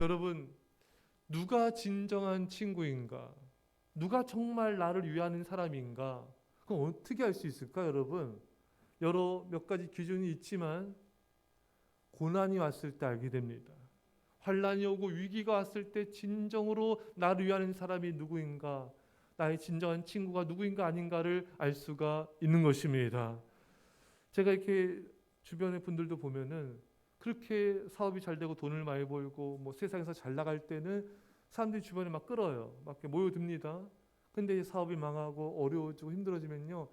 여러분, 누가 진정한 친구인가? 누가 정말 나를 위하는 사람인가? 그럼 어떻게 알 수 있을까, 여러분? 여러 몇 가지 기준이 있지만 고난이 왔을 때 알게 됩니다. 환란이 오고 위기가 왔을 때 진정으로 나를 위하는 사람이 누구인가, 나의 진정한 친구가 누구인가 아닌가를 알 수가 있는 것입니다. 제가 이렇게 주변의 분들도 보면은 그렇게 사업이 잘 되고 돈을 많이 벌고 뭐 세상에서 잘 나갈 때는 사람들이 주변에 막 끌어요. 막 이렇게 모여듭니다. 근데 사업이 망하고 어려워지고 힘들어지면요,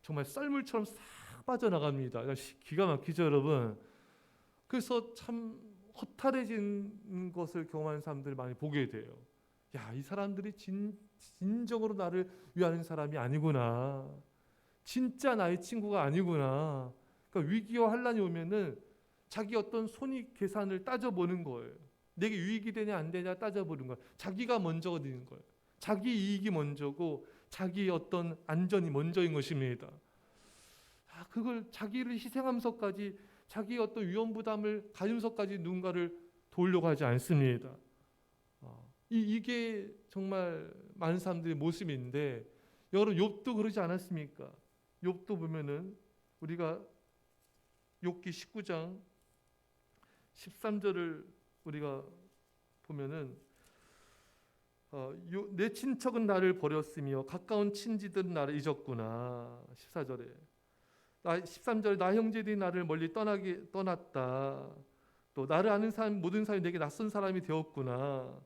정말 썰물처럼 싹 빠져나갑니다. 기가 막히죠, 여러분. 그래서 참 허탈해진 것을 경험하는 사람들을 많이 보게 돼요. 야, 이 사람들이 진정으로 나를 위하는 사람이 아니구나. 진짜 나의 친구가 아니구나. 그러니까 위기와 환란이 오면은 자기 어떤 손익 계산을 따져보는 거예요. 내게 유익이 되냐 안 되냐 따져보는 거예요. 자기가 먼저가 되는 거예요. 자기 이익이 먼저고 자기 어떤 안전이 먼저인 것입니다. 그걸 자기를 희생하면서까지 자기 어떤 위험 부담을 가지면서까지 누군가를 도우려고 하지 않습니다. 이게 정말 많은 사람들의 모습인데, 여러분 욥도 그러지 않았습니까? 욥도 보면은 우리가 욥기 19장 13절을 우리가 보면은 내 친척은 나를 버렸으며 가까운 친지들은 나를 잊었구나. 14절에 13절에 나 형제들이 나를 멀리 떠났다. 또 나를 아는 사람 모든 사람이 내게 낯선 사람이 되었구나.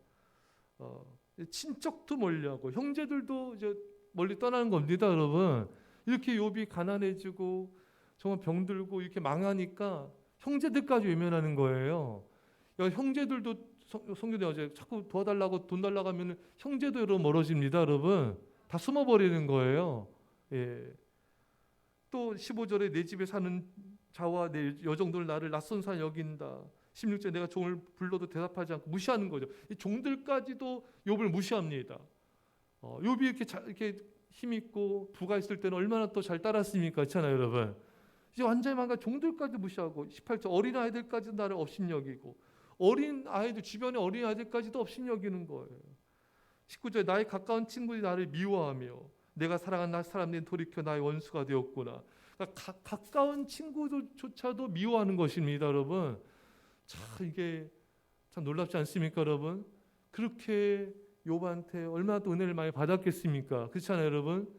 친척도 멀리하고 형제들도 이제 멀리 떠나는 겁니다, 여러분. 이렇게 욥이 가난해지고 정말 병들고 이렇게 망하니까 형제들까지 외면하는 거예요. 형제들도 성경에 어제 자꾸 도와달라고 돈 달라고 하면 형제도 여러분 멀어집니다, 여러분. 다 숨어버리는 거예요. 예. 또 15절에 내 집에 사는 자와 내 여종들 나를 낯선 사람 여긴다. 16절에 내가 종을 불러도 대답하지 않고 무시하는 거죠. 이 종들까지도 욥을 무시합니다. 욥이 이렇게 힘 있고 부가 있을 때는 얼마나 또 잘 따랐습니까? 그렇잖아요, 여러분. 이제 완전히 망가 종들까지 무시하고 18절 어린 아이들까지도 나를 업신여기고 어린 아이들 주변의 어린 아이들까지도 업신여기는 거예요. 19절에 나의 가까운 친구들이 나를 미워하며 내가 사랑한 사람들이 돌이켜 나의 원수가 되었구나. 그러니까 가까운 친구들조차도 미워하는 것입니다, 여러분. 참 이게 참 놀랍지 않습니까, 여러분? 그렇게 욥한테 얼마나 또 은혜를 많이 받았겠습니까? 그렇잖아요, 여러분.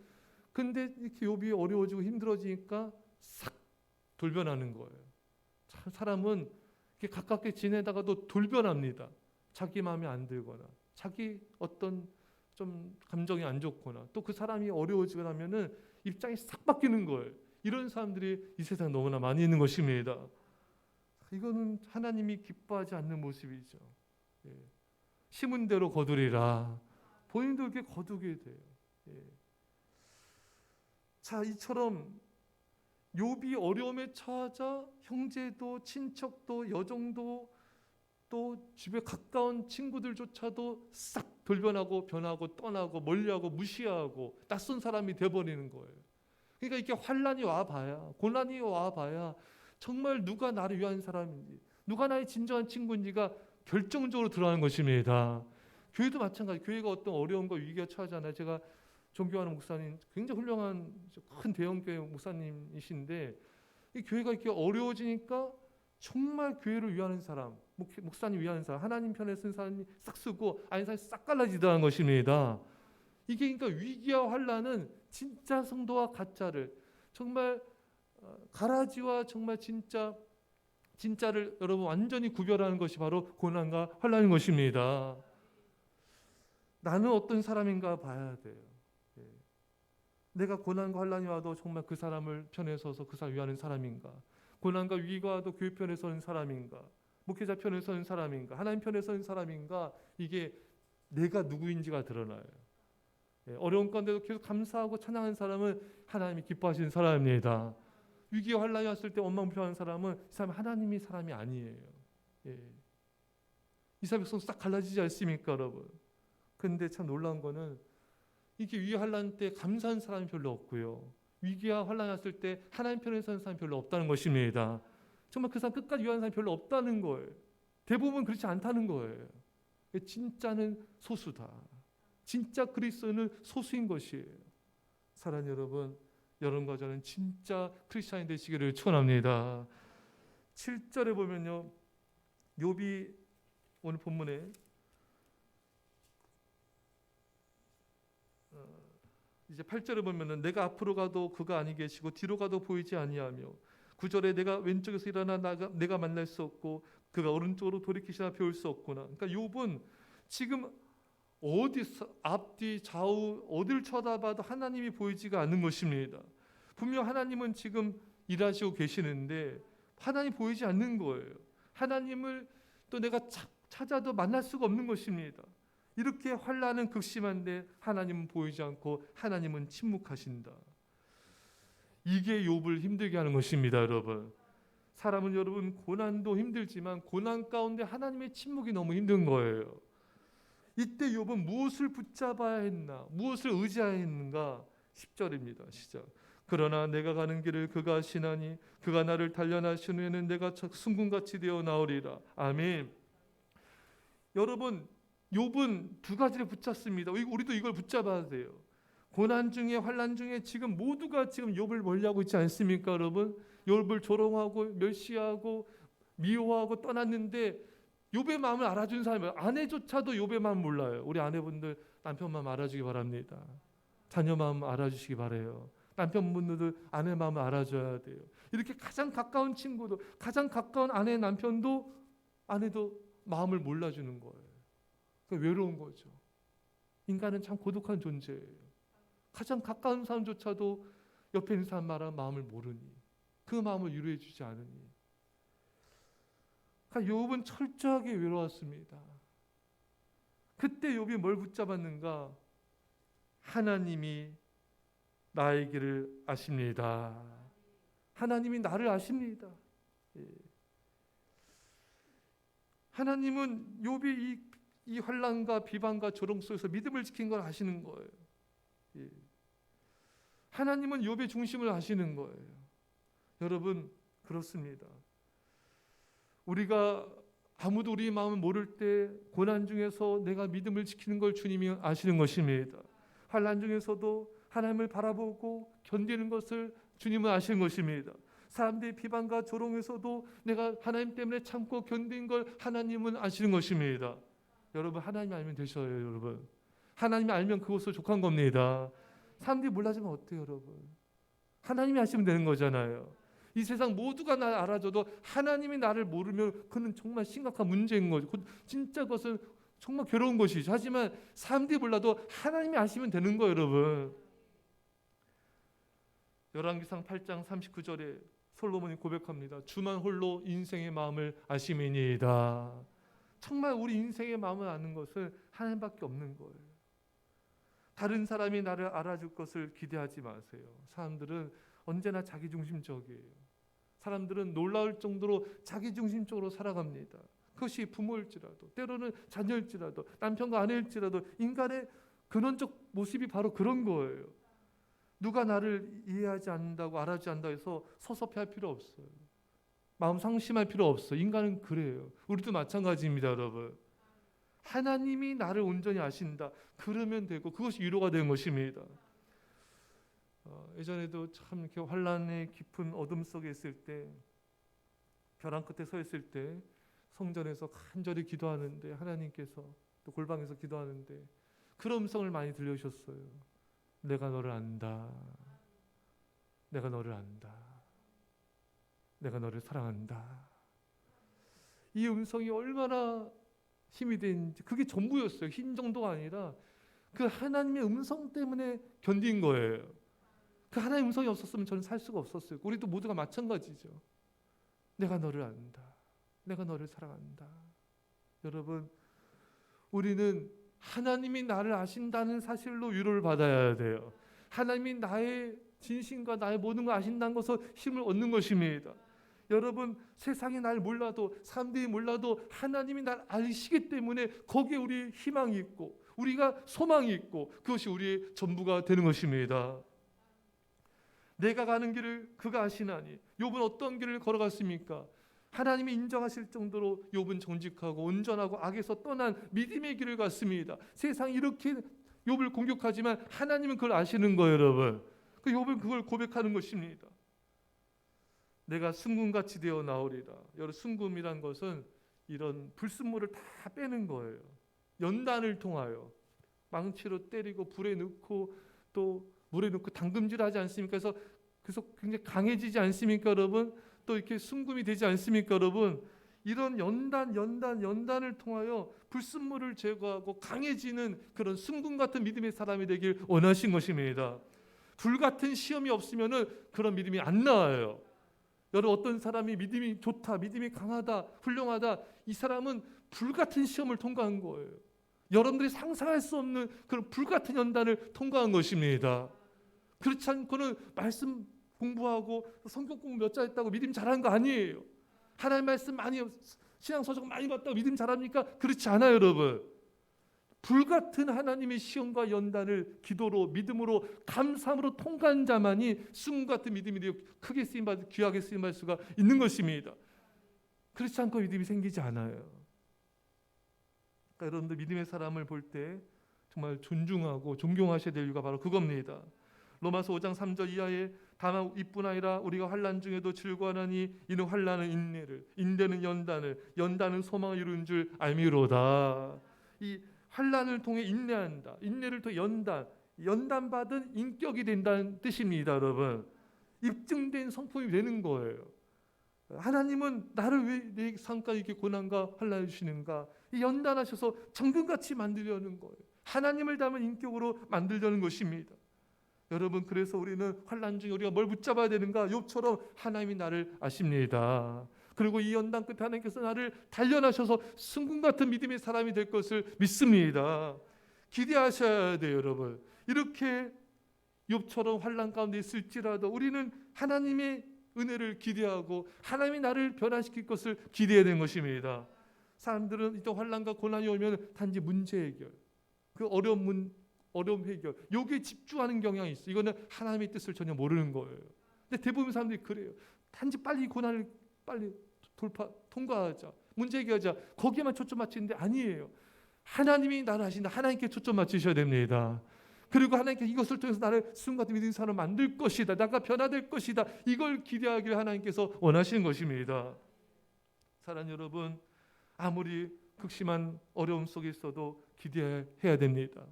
근데 이렇게 욥이 어려워지고 힘들어지니까 싹 돌변하는 거예요. 참 사람은 이렇게 가깝게 지내다가도 돌변합니다. 자기 마음에 안 들거나 자기 어떤 좀 감정이 안 좋거나 또 그 사람이 어려워지거나 하면은 입장이 싹 바뀌는 거예요. 이런 사람들이 이 세상에 너무나 많이 있는 것입니다. 이거는 하나님이 기뻐하지 않는 모습이죠. 예. 심은 대로 거두리라. 본인도 이렇게 거두게 돼요. 예. 자, 이처럼 욥이 어려움에 처하자 형제도 친척도 여종도 또 집에 가까운 친구들조차도 싹 돌변하고 변하고 떠나고 멀리하고 무시하고 낯선 사람이 돼버리는 거예요. 그러니까 이렇게 환란이 와봐야 고난이 와봐야 정말 누가 나를 위한 사람인지 누가 나의 진정한 친구인지가 결정적으로 드러나는 것입니다. 교회도 마찬가지. 교회가 어떤 어려움과 위기가 처하잖아요. 제가 존경하는 목사님 굉장히 훌륭한 큰 대형교회 목사님이신데 이 교회가 이렇게 어려워지니까 정말 교회를 위하는 사람, 목사님 위하는 사람, 하나님 편에 쓴 사람이 싹 쓰고 아닌 사람이 싹 갈라지다는 것입니다. 이게 그러니까 위기와 환란은 진짜 성도와 가짜를 정말 가라지와 정말 진짜를 여러분 완전히 구별하는 것이 바로 고난과 환란인 것입니다. 나는 어떤 사람인가 봐야 돼요. 예. 내가 고난과 환란이 와도 정말 그 사람을 편에 서서 그 사람 위하는 사람인가? 고난과 위기가 와도 교회 편에 서는 사람인가? 목회자 편에 서는 사람인가? 하나님 편에 서는 사람인가? 이게 내가 누구인지가 드러나요. 예. 어려운 가운데도 계속 감사하고 찬양하는 사람은 하나님이 기뻐하시는 사람입니다. 위기와 환란이 왔을 때 원망불평하는 사람은 이 사람 하나님이 사람이 아니에요. 예. 이스라엘 백성 싹 갈라지지 않습니까, 여러분? 근데 참 놀라운 거는 이게 위기 환란 때 감사한 사람이 별로 없고요. 위기와 환란이 왔을 때 하나님 편에 서는 사람이 별로 없다는 것입니다. 정말 그 사람 끝까지 위하는 사람이 별로 없다는 거예요. 대부분 그렇지 않다는 거예요. 진짜는 소수다. 진짜 그리스도는 소수인 것이에요. 사랑하는 여러분, 여러분과 저는 진짜 크리스찬이 되시기를 축원합니다. 7절에 보면요, 욥이 오늘 본문에 이제 8절에 보면은 내가 앞으로 가도 그가 아니 계시고 뒤로 가도 보이지 아니하며 9절에 내가 왼쪽에서 일어나 내가 만날 수 없고 그가 오른쪽으로 돌이키시나 배울 수 없구나. 그러니까 욥은 지금 어디서 앞뒤 좌우 어딜 쳐다봐도 하나님이 보이지가 않는 것입니다. 분명 하나님은 지금 일하시고 계시는데 하나님이 보이지 않는 거예요. 하나님을 또 내가 찾아도 만날 수가 없는 것입니다. 이렇게 환난은 극심한데 하나님은 보이지 않고 하나님은 침묵하신다. 이게 욥을 힘들게 하는 것입니다, 여러분. 사람은 여러분 고난도 힘들지만 고난 가운데 하나님의 침묵이 너무 힘든 거예요. 이때 욥은 무엇을 붙잡아야 했나, 무엇을 의지해야 했는가? 10절입니다. 시작. 그러나 내가 가는 길을 그가 아시나니 그가 나를 단련하신 후에는 내가 순금같이 되어 나오리라. 아멘. 여러분, 욥은 두 가지를 붙잡습니다. 우리도 이걸 붙잡아야 돼요. 고난 중에 환난 중에 지금 모두가 지금 욥을 멀리하고 있지 않습니까, 여러분? 욥을 조롱하고 멸시하고 미워하고 떠났는데 욥의 마음을 알아준 사람이 아내조차도 욥의 마음 몰라요. 우리 아내분들 남편 마음 알아주기 바랍니다. 자녀 마음 알아주시기 바래요. 남편분들도 아내 마음을 알아줘야 돼요. 이렇게 가장 가까운 친구도, 가장 가까운 아내 남편도 아내도 마음을 몰라주는 거예요. 외로운 거죠. 인간은 참 고독한 존재예요. 가장 가까운 사람조차도 옆에 있는 사람 말하는 마음을 모르니, 그 마음을 위로해 주지 않으니. 그러니까 욥은 철저하게 외로웠습니다. 그때 욥이 뭘 붙잡았는가? 하나님이 나의 길을 아십니다. 하나님이 나를 아십니다. 예. 하나님은 욥이 이 환난과 비방과 조롱 속에서 믿음을 지킨 걸 아시는 거예요. 예. 하나님은 욥의 중심을 아시는 거예요. 여러분, 그렇습니다. 우리가 아무도 우리 마음을 모를 때 고난 중에서 내가 믿음을 지키는 걸 주님이 아시는 것입니다. 환난 중에서도 하나님을 바라보고 견디는 것을 주님은 아시는 것입니다. 사람들의 비방과 조롱에서도 내가 하나님 때문에 참고 견딘 걸 하나님은 아시는 것입니다. 여러분, 하나님 알면 되셔요. 여러분, 하나님이 알면 그것을 족한 겁니다. 사람들이 몰라주면 어때요, 여러분? 하나님이 아시면 되는 거잖아요. 이 세상 모두가 나를 알아줘도 하나님이 나를 모르면 그건 정말 심각한 문제인 거죠. 진짜 그것은 정말 괴로운 것이죠. 하지만 사람들이 몰라도 하나님이 아시면 되는 거예요, 여러분. 열왕기상 8장 39절에 솔로몬이 고백합니다. 주만 홀로 인생의 마음을 아심이니이다. 정말 우리 인생의 마음을 아는 것은 하나님밖에 없는 거예요. 다른 사람이 나를 알아줄 것을 기대하지 마세요. 사람들은 언제나 자기중심적이에요. 사람들은 놀라울 정도로 자기중심적으로 살아갑니다. 그것이 부모일지라도, 때로는 자녀일지라도, 남편과 아내일지라도 인간의 근원적 모습이 바로 그런 거예요. 누가 나를 이해하지 않는다고 알아주지 않는다고 해서 섭섭해할 필요 없어요. 마음 상심할 필요 없어요. 인간은 그래요. 우리도 마찬가지입니다, 여러분. 하나님이 나를 온전히 아신다. 그러면 되고 그것이 위로가 되는 것입니다. 예전에도 참 이렇게 환란의 깊은 어둠 속에 있을 때, 벼랑 끝에 서 있을 때 성전에서 간절히 기도하는데 하나님께서 또 골방에서 기도하는데 그런 음성을 많이 들려주셨어요. 내가 너를 안다. 내가 너를 안다. 내가 너를 사랑한다. 이 음성이 얼마나 힘이 되는지, 그게 전부였어요. 힘 정도가 아니라 그 하나님의 음성 때문에 견딘 거예요. 그 하나님의 음성이 없었으면 저는 살 수가 없었어요. 우리도 모두가 마찬가지죠. 내가 너를 안다. 내가 너를 사랑한다. 여러분, 우리는 하나님이 나를 아신다는 사실로 위로를 받아야 돼요. 하나님이 나의 진심과 나의 모든 걸 아신다는 것을 힘을 얻는 것입니다. 여러분, 세상이 날 몰라도, 사람들이 몰라도 하나님이 날 아시기 때문에 거기에 우리 희망이 있고 우리가 소망이 있고 그것이 우리의 전부가 되는 것입니다. 내가 가는 길을 그가 아시나니. 욥은 어떤 길을 걸어갔습니까? 하나님이 인정하실 정도로 욥은 정직하고 온전하고 악에서 떠난 믿음의 길을 갔습니다. 세상이 이렇게 욥을 공격하지만 하나님은 그걸 아시는 거예요, 여러분. 그 욥은 그걸 고백하는 것입니다. 내가 순금같이 되어 나오리라. 여러분, 순금이란 것은 이런 불순물을 다 빼는 거예요. 연단을 통하여 망치로 때리고 불에 넣고 또 물에 넣고 담금질하지 않습니까? 그래서 굉장히 강해지지 않습니까, 여러분? 또 이렇게 순금이 되지 않습니까, 여러분? 이런 연단을 통하여 불순물을 제거하고 강해지는 그런 순금 같은 믿음의 사람이 되길 원하신 것입니다. 불 같은 시험이 없으면은 그런 믿음이 안 나와요. 여러분, 어떤 사람이 믿음이 좋다, 믿음이 강하다, 훌륭하다, 이 사람은 불 같은 시험을 통과한 거예요. 여러분들이 상상할 수 없는 그런 불 같은 연단을 통과한 것입니다. 그렇지 않고는 말씀 공부하고 성경 공부 몇 자 했다고 믿음 잘한 거 아니에요. 하나님 말씀 많이, 신앙 서적 많이 봤다고 믿음 잘합니까? 그렇지 않아요, 여러분. 불같은 하나님의 시험과 연단을 기도로, 믿음으로, 감사함으로 통과한 자만이 순금 같은 믿음이 되어 크게 쓰임받을, 귀하게 쓰임받을 수가 있는 것입니다. 그렇지 않고 믿음이 생기지 않아요. 그러니까 여러분들 믿음의 사람을 볼 때 정말 존중하고 존경하셔야 될 이유가 바로 그겁니다. 로마서 5장 3절 이하에 다만 이뿐 아니라 우리가 환난 중에도 즐거워하니 이는 환난은 인내를, 인내는 연단을, 연단은 소망을 이루는 줄 알미로다. 이 환난을 통해 인내한다, 인내를 통해 연단받은 인격이 된다는 뜻입니다, 여러분. 입증된 성품이 되는 거예요. 하나님은 나를 왜 내 삶까지 이렇게 고난과 환난을 주시는가? 이 연단하셔서 정금같이 만들려는 거예요. 하나님을 닮은 인격으로 만들려는 것입니다. 여러분, 그래서 우리는 환난 중에 우리가 뭘 붙잡아야 되는가? 욥처럼 하나님이 나를 아십니다. 그리고 이 연단 끝에 하나님께서 나를 단련하셔서 순금 같은 믿음의 사람이 될 것을 믿습니다. 기대하셔야 돼요, 여러분. 이렇게 욥처럼 환난 가운데 있을지라도 우리는 하나님의 은혜를 기대하고 하나님이 나를 변화시킬 것을 기대해야 되는 것입니다. 사람들은 이때 환난과 고난이 오면 단지 문제 해결, 그 어려움 해결, 여기에 집중하는 경향이 있어요. 이거는 하나님의 뜻을 전혀 모르는 거예요. 근데 대부분 사람들이 그래요. 단지 빨리 고난을 빨리 통과하자, 문제 해결하자, 거기에만 초점 맞추는데 아니에요. 하나님이 나를 하신다. 하나님께 초점 맞추셔야 됩니다. 그리고 하나님께 이것을 통해서 나를 순금 같은 믿음의 사람을 만들 것이다, 내가 변화될 것이다, 이걸 기대하기를 하나님께서 원하시는 것입니다. 사랑하는 여러분, 아무리 극심한 어려움 속에 있어도 기대해야 됩니다.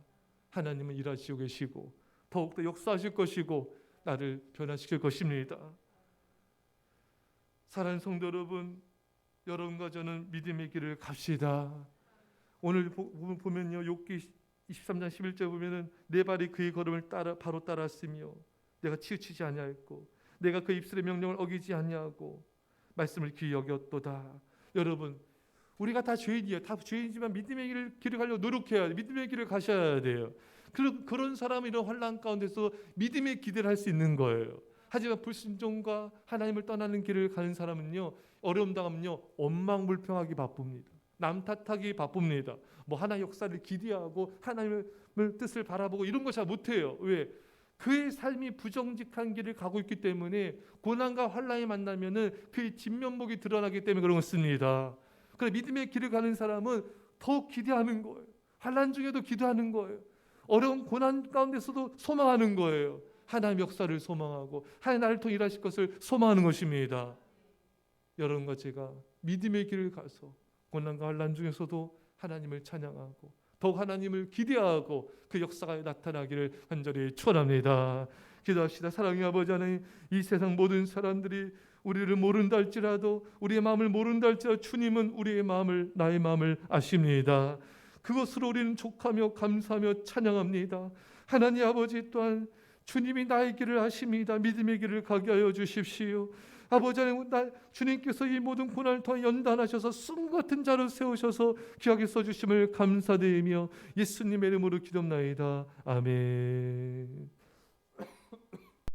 하나님은 일하시고 계시고 더욱더 역사하실 것이고 나를 변화시킬 것입니다. 사랑하는 성도 여러분, 여러분과 저는 믿음의 길을 갑시다. 오늘 보면요, 욥기 23장 11절 보면은 내 발이 그의 걸음을 바로 따랐으며 내가 치우치지 아니하였고 내가 그 입술의 명령을 어기지 아니하고 말씀을 귀히 여겼도다. 여러분, 우리가 다 죄인이에요. 다 죄인이지만 믿음의 길을 가려고 노력해야 돼요. 믿음의 길을 가셔야 돼요. 그런 사람은 이런 환난 가운데서 믿음의 기대를 할 수 있는 거예요. 하지만 불순종과 하나님을 떠나는 길을 가는 사람은요, 어려움 당하면요 원망불평하기 바쁩니다. 남 탓하기 바쁩니다. 뭐 하나의 역사를 기대하고 하나님의 뜻을 바라보고 이런 거 잘 못해요. 왜? 그의 삶이 부정직한 길을 가고 있기 때문에 고난과 환난이 만나면은 그의 진면목이 드러나기 때문에 그런 것입니다. 그래서 믿음의 길을 가는 사람은 더 기대하는 거예요. 환난 중에도 기도하는 거예요. 어려운 고난 가운데서도 소망하는 거예요. 하나님의 역사를 소망하고 하나님 나를 통해 일하실 것을 소망하는 것입니다. 여러분과 제가 믿음의 길을 가서 고난과 환난 중에서도 하나님을 찬양하고 더욱 하나님을 기대하고 그 역사가 나타나기를 간절히 축원합니다. 기도합시다. 사랑의 아버지 하나님, 이 세상 모든 사람들이 우리를 모른다 할지라도, 우리의 마음을 모른다 할지라도 주님은 우리의 마음을, 나의 마음을 아십니다. 그것으로 우리는 족하며 감사하며 찬양합니다. 하나님 아버지 또한 주님이 나의 길을 아십니다. 믿음의 길을 가게 하여 주십시오. 아버지 하나님, 주님께서 이 모든 고난을 통해 연단하셔서 순금 같은 자로 세우셔서 귀하게 써주심을 감사드리며 예수님의 이름으로 기도합나이다. 아멘.